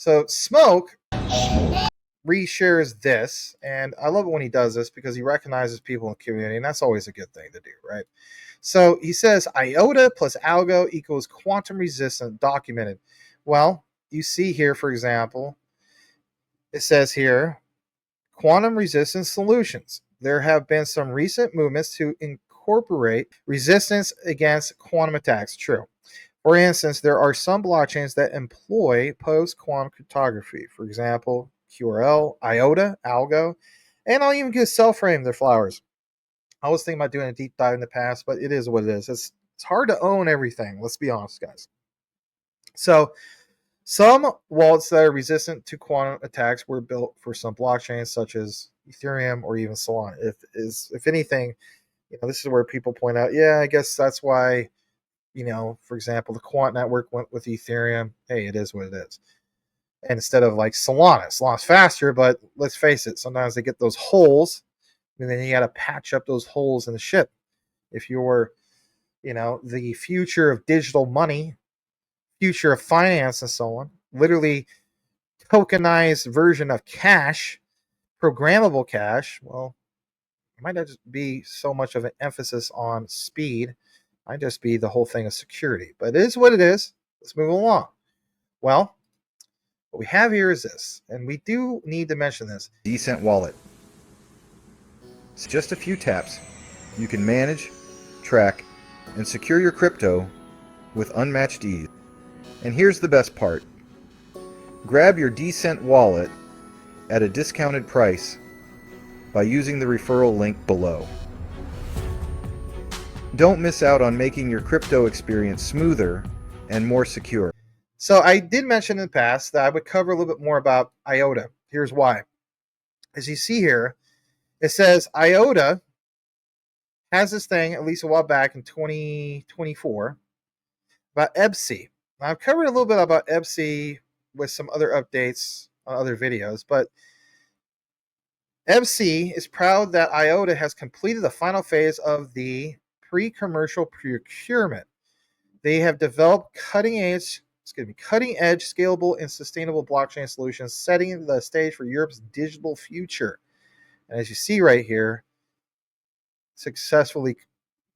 So Smoke reshares this, and I love it when he does this because he recognizes people in the community, and that's always a good thing to do, right? So he says IOTA plus ALGO equals quantum resistant documented. Well, you see here, for example, it says here quantum resistant solutions. There have been some recent movements to incorporate resistance against quantum attacks. True. For instance, there are some blockchains that employ post-quantum cryptography. For example, QRL, IOTA, ALGO, and I'll even give Selframe their flowers. I was thinking about doing a deep dive in the past, but it is what it is. It's hard to own everything. Let's be honest, guys. So some wallets that are resistant to quantum attacks were built for some blockchains such as Ethereum or even Solana. If anything, this is where people point out, yeah, I guess that's why, for example, the Quant network went with Ethereum. Hey, it is what it is. And instead of like Solana's faster, but let's face it, sometimes they get those holes, and then you got to patch up those holes in the ship. If you're, the future of digital money, future of finance and so on, literally tokenized version of cash, programmable cash, well, it might not just be so much of an emphasis on speed. It might just be the whole thing of security. But it is what it is. Let's move along. Well, what we have here is this, and we do need to mention this. Decent wallet. So just a few taps, you can manage, track, and secure your crypto with unmatched ease. And here's the best part. Grab your Decent wallet at a discounted price by using the referral link below. Don't miss out on making your crypto experience smoother and more secure. So I did mention in the past that I would cover a little bit more about IOTA. Here's why. As you see here, it says IOTA has this thing, at least a while back in 2024, about EBSI. Now, I've covered a little bit about EBSI with some other updates on other videos, but EBSI is proud that IOTA has completed the final phase of the pre-commercial procurement. They have developed cutting-edge, scalable, and sustainable blockchain solutions, setting the stage for Europe's digital future. And as you see right here, successfully,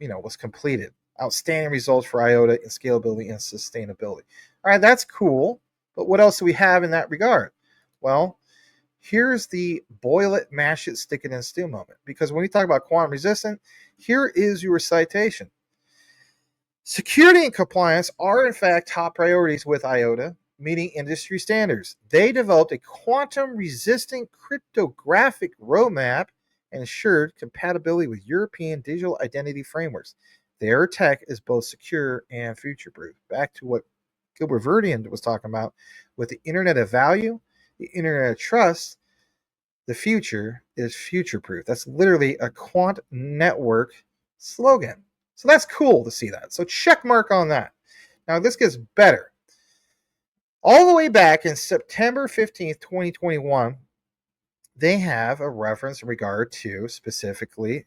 was completed. Outstanding results for IOTA in scalability and sustainability. All right, that's cool. But what else do we have in that regard? Well, here's the boil it, mash it, stick it in stew moment. Because when we talk about quantum resistant, here is your citation. Security and compliance are in fact top priorities with IOTA, meeting industry standards. They developed a quantum resistant cryptographic roadmap and ensured compatibility with European digital identity frameworks. Their tech is both secure and future-proof. Back to what Gilbert Verdian was talking about with the Internet of Value, the Internet of Trust, the future is future-proof. That's literally a quant network slogan. So that's cool to see that. So check mark on that. Now this gets better. All the way back in September 15th, 2021, they have a reference in regard to specifically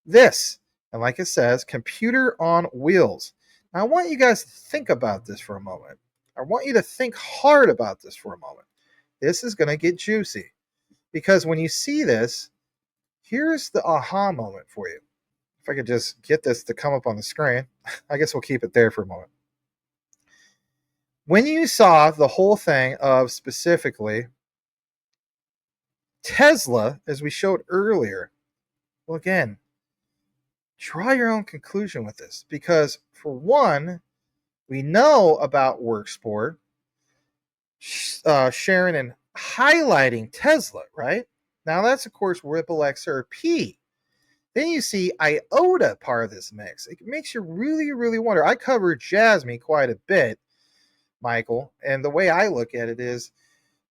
this. And like it says, computer on wheels. Now I want you guys to think about this for a moment. I want you to think hard about this for a moment. This is going to get juicy. Because when you see this, here's the aha moment for you. If I could just get this to come up on the screen, I guess we'll keep it there for a moment. When you saw the whole thing of specifically Tesla, as we showed earlier, well, again, draw your own conclusion with this. Because for one, we know about WorkSport sharing and highlighting Tesla, right? Now that's, of course, Ripple XRP. Then you see IOTA part of this mix. It makes you really, really wonder. I covered JASMY quite a bit, Michael, and the way I look at it is,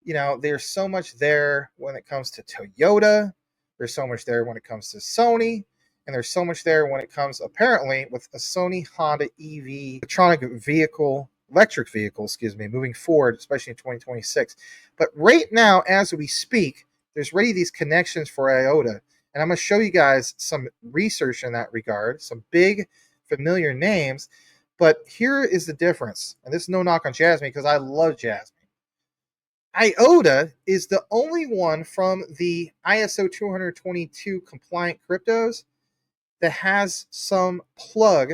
there's so much there when it comes to Toyota. There's so much there when it comes to Sony. And there's so much there when it comes, apparently, with a Sony Honda EV, electric vehicle, moving forward, especially in 2026. But right now, as we speak, there's already these connections for IOTA. And I'm going to show you guys some research in that regard, some big familiar names. But here is the difference. And this is no knock on JASMY because I love JASMY. IOTA is the only one from the ISO 222 compliant cryptos that has some plug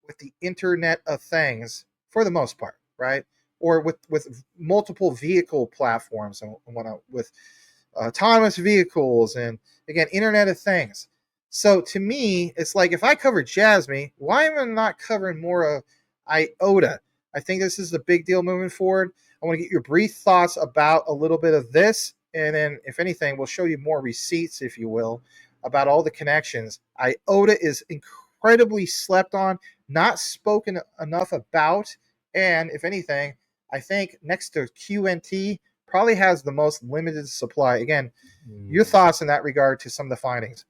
with the Internet of Things for the most part, right? Or with multiple vehicle platforms and whatnot, with autonomous vehicles and again Internet of Things. So to me, it's like if I cover JASMY, why am I not covering more of IOTA? I think this is a big deal moving forward. I want to get your brief thoughts about a little bit of this, and then if anything, we'll show you more receipts, if you will, about all the connections. IOTA is incredibly slept on, not spoken enough about, and if anything, I think next to QNT probably has the most limited supply. Again, your thoughts in that regard to some of the findings.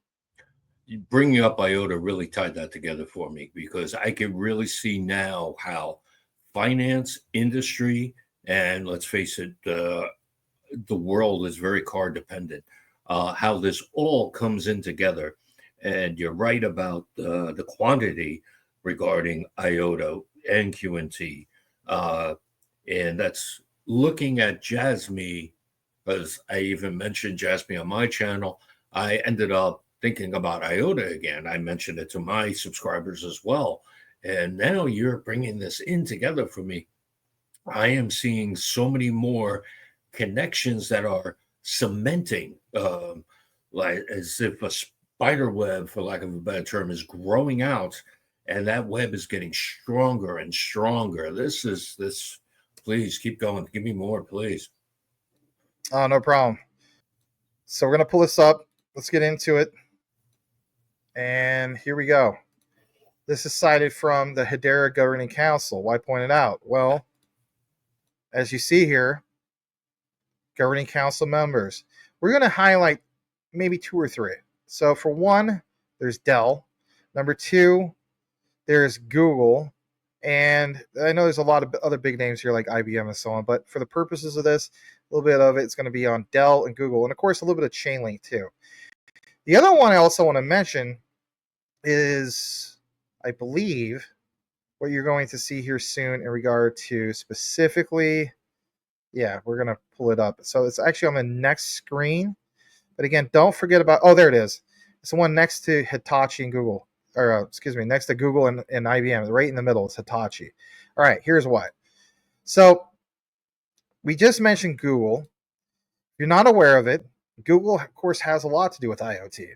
Bringing up IOTA really tied that together for me, because I can really see now how finance, industry, and let's face it, the world is very car dependent, how this all comes in together. And you're right about the quantity regarding IOTA and QNT. And that's looking at JASMY, because I even mentioned JASMY on my channel. I ended up thinking about IOTA again. I mentioned it to my subscribers as well. And now you're bringing this in together for me. I am seeing so many more connections that are cementing, like as if a spider web, for lack of a better term, is growing out, and that web is getting stronger and stronger. This. Please keep going. Give me more, please. Oh, no problem. So we're gonna pull this up. Let's get into it. And here we go. This is cited from the Hedera Governing Council. Why point it out? Well, as you see here, Governing Council members. We're going to highlight maybe two or three. So for one, there's Dell. Number two, there's Google. And I know there's a lot of other big names here like IBM and so on, but for the purposes of this, a little bit of it's going to be on Dell and Google. And of course, a little bit of Chainlink too. The other one I also want to mention is, I believe, what you're going to see here soon in regard to specifically, yeah, we're going to pull it up. So it's actually on the next screen. But again, don't forget about, oh, there it is. It's the one next to Hitachi and Google, or excuse me, next to Google and IBM, right in the middle. It's Hitachi. All right, here's why. So we just mentioned Google. If you're not aware of it, Google, of course, has a lot to do with IoT.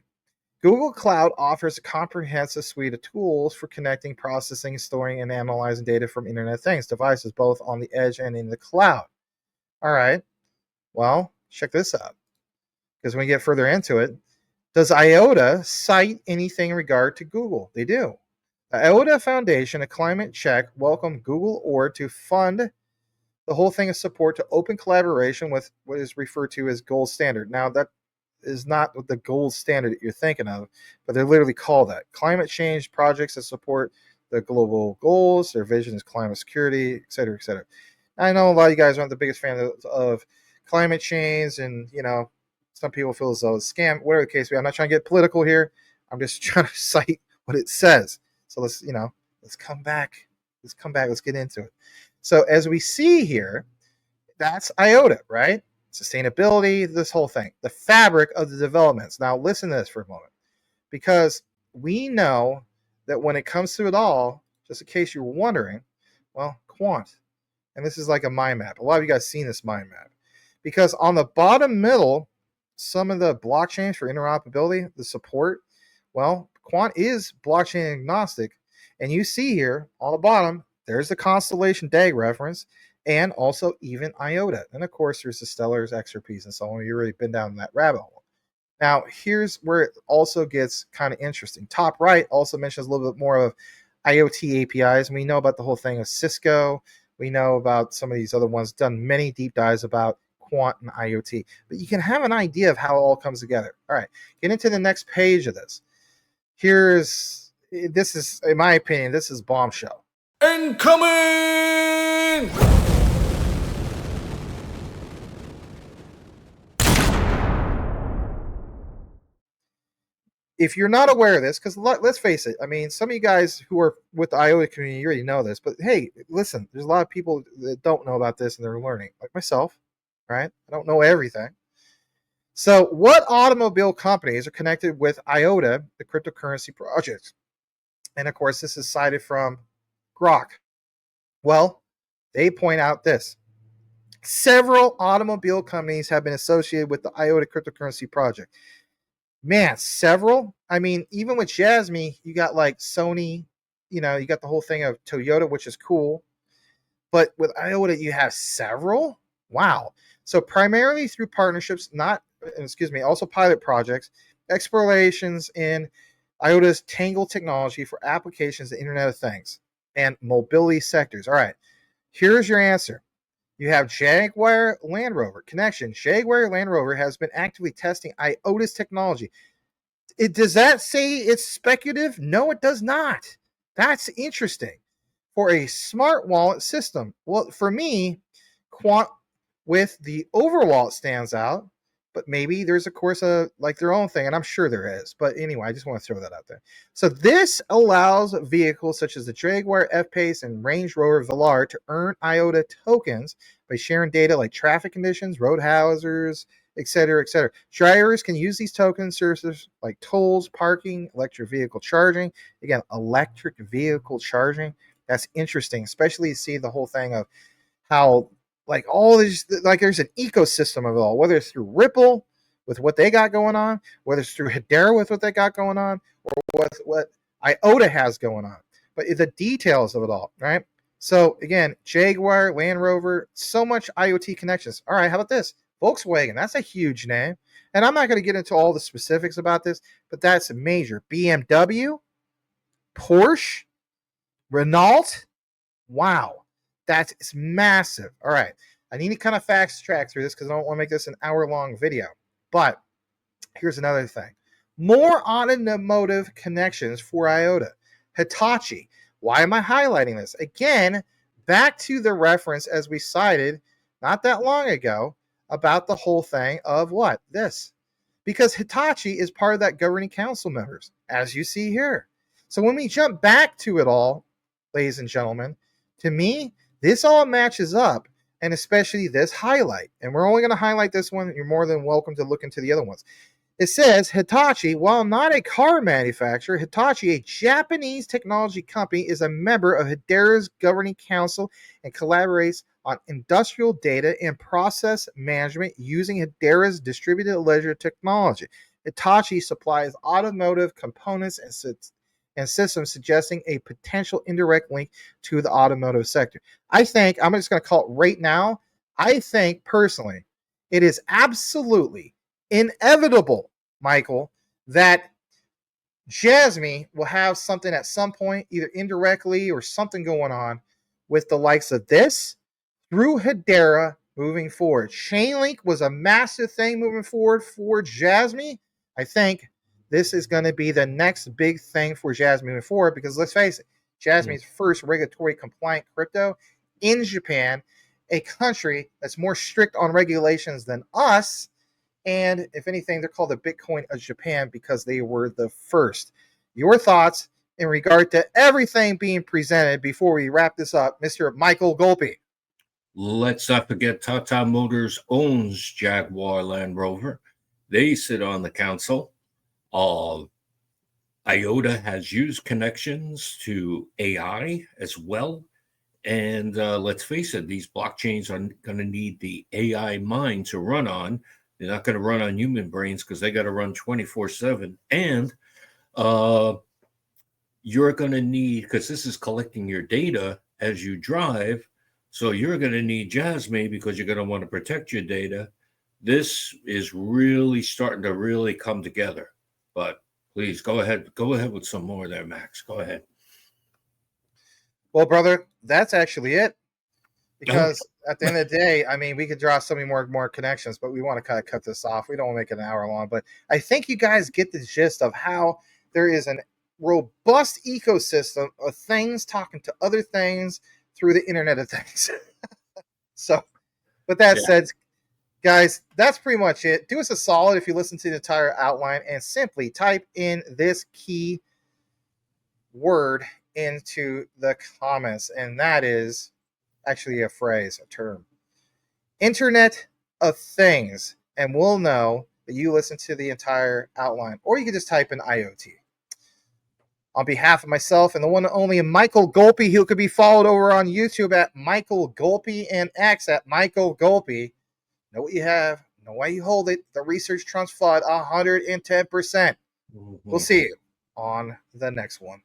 Google Cloud offers a comprehensive suite of tools for connecting, processing, storing, and analyzing data from Internet of Things devices, both on the edge and in the cloud. All right, well, check this out. Because when we get further into it, does IOTA cite anything in regard to Google? They do. The IOTA Foundation, a climate check, welcomed Google Org to fund the whole thing of support to open collaboration with what is referred to as gold standard. Now, that is not the gold standard that you're thinking of, but they literally call that climate change projects that support the global goals. Their vision is climate security, et cetera, et cetera. I know a lot of you guys aren't the biggest fan of climate change, and some people feel as though it's a scam. Whatever the case be, I'm not trying to get political here. I'm just trying to cite what it says. So let's come back. Let's get into it. So as we see here, that's IOTA, right? Sustainability, this whole thing, the fabric of the developments. Now listen to this for a moment, because we know that when it comes to it all, just in case you were wondering, well, quant. And this is like a mind map. A lot of you guys seen this mind map. Because on the bottom middle, some of the blockchains for interoperability, the support, well, quant is blockchain agnostic. And you see here on the bottom, there's the Constellation DAG reference, and also even IOTA. And of course, there's the Stellar's XRPs and so on. You've already been down that rabbit hole. Now, here's where it also gets kind of interesting. Top right also mentions a little bit more of IoT APIs. And we know about the whole thing of Cisco. We know about some of these other ones, done many deep dives about quant and IoT. But you can have an idea of how it all comes together. All right, get into the next page of this. This is, in my opinion, this is Bombshell. Incoming! If you're not aware of this, because let's face it, I mean, some of you guys who are with the IOTA community, you already know this, but hey, listen, there's a lot of people that don't know about this and they're learning, like myself. right? I don't know everything. So, what automobile companies are connected with IOTA, the cryptocurrency project? And of course, this is cited from Grok. Well, they point out this. Several automobile companies have been associated with the IOTA cryptocurrency project. Man, several? I mean, even with JASMY, you got like Sony, you got the whole thing of Toyota, which is cool. But with IOTA, you have several? Wow. So primarily through partnerships, also pilot projects, explorations in IOTA's Tangle technology for applications to the Internet of Things and mobility sectors. All right, here's your answer. You have Jaguar Land Rover connection. Jaguar Land Rover has been actively testing IOTA's technology. Does that say it's speculative? No, it does not. That's interesting. For a smart wallet system. Well, for me, Quant with the Overwallet stands out, but maybe there's of course like their own thing, and I'm sure there is. But anyway, I just want to throw that out there. So this allows vehicles such as the Jaguar F-Pace and Range Rover Velar to earn IOTA tokens by sharing data like traffic conditions, road hazards, etc., etc. Drivers can use these token services like tolls, parking, electric vehicle charging. Again, electric vehicle charging. That's interesting, especially to see the whole thing of how like all these like there's an ecosystem of it all, whether it's through Ripple with what they got going on, whether it's through Hedera with what they got going on, or what IOTA has going on. But the details of it all, right? So again, Jaguar, Land Rover, so much IoT connections. All right, how about this? Volkswagen, that's a huge name. And I'm not going to get into all the specifics about this, but that's major. BMW, Porsche, Renault, wow, that's massive. All right, I need to kind of fast track through this because I don't want to make this an hour-long video. But here's another thing. More automotive connections for IOTA. Hitachi. Why am I highlighting this? Again, back to the reference as we cited not that long ago about the whole thing of what? This. Because Hitachi is part of that governing council members, as you see here. So when we jump back to it all, ladies and gentlemen, to me, this all matches up, and especially this highlight. And we're only going to highlight this one. You're more than welcome to look into the other ones. It says Hitachi, while not a car manufacturer, Hitachi, a Japanese technology company, is a member of Hedera's governing council and collaborates on industrial data and process management using Hedera's distributed ledger technology. Hitachi supplies automotive components and systems, suggesting a potential indirect link to the automotive sector. I'm just going to call it right now. I think personally, it is absolutely inevitable, Michael, that JASMY will have something at some point, either indirectly or something going on with the likes of this through Hedera moving forward. Chainlink was a massive thing moving forward for JASMY. I think this is going to be the next big thing for JASMY moving forward because let's face it, JASMY's first regulatory compliant crypto in Japan, a country that's more strict on regulations than us. And if anything, they're called the Bitcoin of Japan because they were the first. Your thoughts in regard to everything being presented before we wrap this up, Mr. Michael Golpe? Let's not forget Tata Motors owns Jaguar Land Rover. They sit on the council. IOTA has used connections to AI as well. And let's face it, these blockchains are going to need the AI mind to run on. They're not going to run on human brains because they got to run 24/7. And you're going to need, because this is collecting your data as you drive, so you're going to need JASMY because you're going to want to protect your data. This is really starting to really come together. But please go ahead with some more there, Max. Go ahead. Well, brother, that's actually it. Because at the end of the day, I mean, we could draw so many more connections, but we want to kind of cut this off. We don't want to make it an hour long, but I think you guys get the gist of how there is a robust ecosystem of things talking to other things through the Internet of Things. So, with that said, guys, that's pretty much it. Do us a solid if you listen to the entire outline and simply type in this key word into the comments, and that is actually a phrase, a term. Internet of things, and we'll know that you listen to the entire outline. Or you can just type in IOT. On behalf of myself and the one and only Michael Golpe, who could be followed over on YouTube at Michael Golpe and X at Michael Golpe. Know what you have, know why you hold it. The research trumps FUD 110%. We'll see you on the next one.